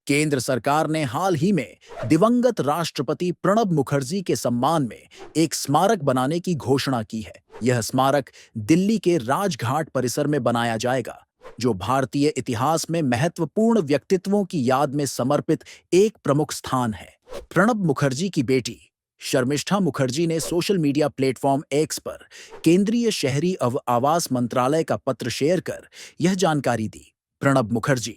केंद्र सरकार ने हाल ही में दिवंगत राष्ट्रपति प्रणब मुखर्जी के सम्मान में एक स्मारक बनाने की घोषणा की है। यह स्मारक दिल्ली के राजघाट परिसर में बनाया जाएगा, जो भारतीय इतिहास में महत्वपूर्ण व्यक्तित्वों की याद में समर्पित एक प्रमुख स्थान है। प्रणब मुखर्जी की बेटी शर्मिष्ठा मुखर्जी ने सोशल मीडिया प्लेटफॉर्म एक्स पर केंद्रीय शहरी आवास मंत्रालय का पत्र शेयर कर यह जानकारी दी। प्रणब मुखर्जी,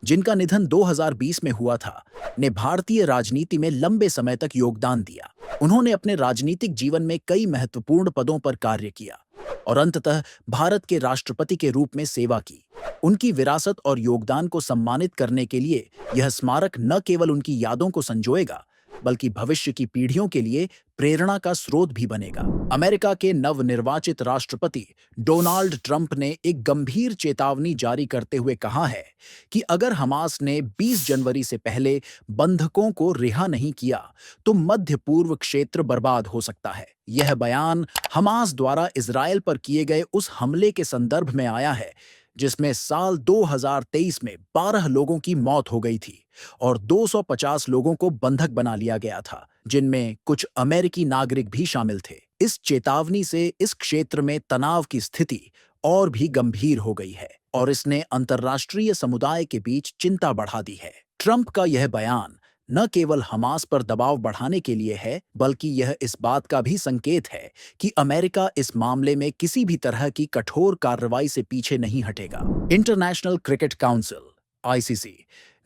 जिनका निधन 2020 में हुआ था, ने भारतीय राजनीति में लंबे समय तक योगदान दिया। उन्होंने अपने राजनीतिक जीवन में कई महत्वपूर्ण पदों पर कार्य किया और अंततः भारत के राष्ट्रपति के रूप में सेवा की। उनकी विरासत और योगदान को सम्मानित करने के लिए यह स्मारक न केवल उनकी यादों को संजोएगा, बल्कि भविष्य की पीढ़ियों के लिए प्रेरणा का स्रोत भी बनेगा। अमेरिका के नवनिर्वाचित राष्ट्रपति डोनाल्ड ट्रंप ने एक गंभीर चेतावनी जारी करते हुए कहा है कि अगर हमास ने 20 जनवरी से पहले बंधकों को रिहा नहीं किया, तो मध्य पूर्व क्षेत्र बर्बाद हो सकता है। यह बयान हमास द्वारा इजरायल पर किए गए उस हमले के संदर्भ में आया है, जिसमें साल 2023 में 12 लोगों की मौत हो गई थी और 250 लोगों को बंधक बना लिया गया था, जिनमें कुछ अमेरिकी नागरिक भी शामिल थे। इस चेतावनी से इस क्षेत्र में तनाव की स्थिति और भी गंभीर हो गई है और इसने अंतर्राष्ट्रीय समुदाय के बीच चिंता बढ़ा दी है। ट्रंप का यह बयान न केवल हमास पर दबाव बढ़ाने के लिए है, बल्कि यह इस बात का भी संकेत है कि अमेरिका इस मामले में किसी भी तरह की कठोर कार्रवाई से पीछे नहीं हटेगा। इंटरनेशनल क्रिकेट काउंसिल (आईसीसी)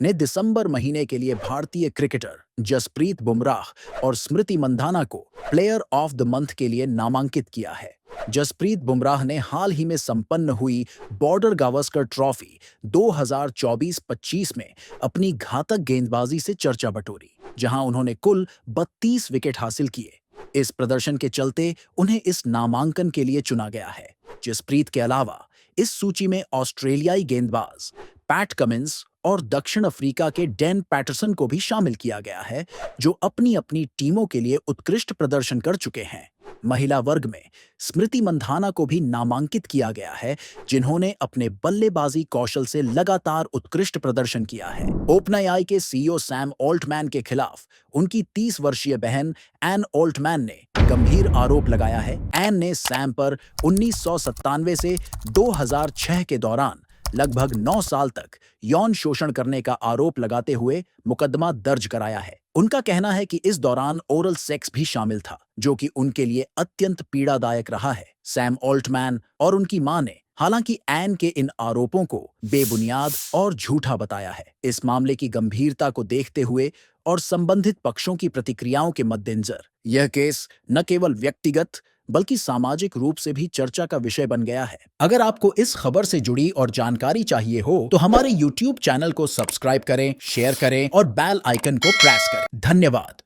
ने दिसंबर महीने के लिए भारतीय क्रिकेटर जसप्रीत बुमराह और स्मृति मंधाना को प्लेयर ऑफ द मंथ के लिए नामांकित किया है। जसप्रीत बुमराह ने हाल ही में संपन्न हुई बॉर्डर गावस्कर ट्रॉफी 2024-25 में अपनी घातक गेंदबाजी से चर्चा बटोरी, जहां उन्होंने कुल 32 विकेट हासिल किए। इस प्रदर्शन के चलते उन्हें इस नामांकन के लिए चुना गया है। जसप्रीत के अलावा इस सूची में ऑस्ट्रेलियाई गेंदबाज पैट कमिंस और दक्षिण अफ्रीका के डैन पैटरसन को भी शामिल किया गया है, जो अपनी अपनी टीमों के लिए उत्कृष्ट प्रदर्शन कर चुके हैं। महिला वर्ग में स्मृति मंधाना को भी नामांकित किया गया है, जिन्होंने अपने बल्लेबाजी कौशल से लगातार उत्कृष्ट प्रदर्शन किया है। ओपनआई के सीईओ सैम ऑल्टमैन के खिलाफ उनकी 30 वर्षीय बहन एन ऑल्टमैन ने गंभीर आरोप लगाया है। एन ने सैम पर 1997 से 2006 के दौरान लगभग 9 साल तक यौन शोषण करने का आरोप लगाते हुए मुकदमा दर्ज कराया है। उनका कहना है कि इस दौरान ओरल सेक्स भी शामिल था, जो कि उनके लिए अत्यंत पीड़ादायक रहा है। सैम ऑल्टमैन और उनकी मां ने हालांकि एन के इन आरोपों को बेबुनियाद और झूठा बताया है। इस मामले की गंभीरता को देखते हुए और संबंधित पक्षों की प्रतिक्रियाओं के मद्देनजर यह केस न केवल व्यक्तिगत बल्कि सामाजिक रूप से भी चर्चा का विषय बन गया है। अगर आपको इस खबर से जुड़ी और जानकारी चाहिए हो, तो हमारे YouTube चैनल को सब्सक्राइब करें, शेयर करें और बेल आइकन को प्रेस करें। धन्यवाद।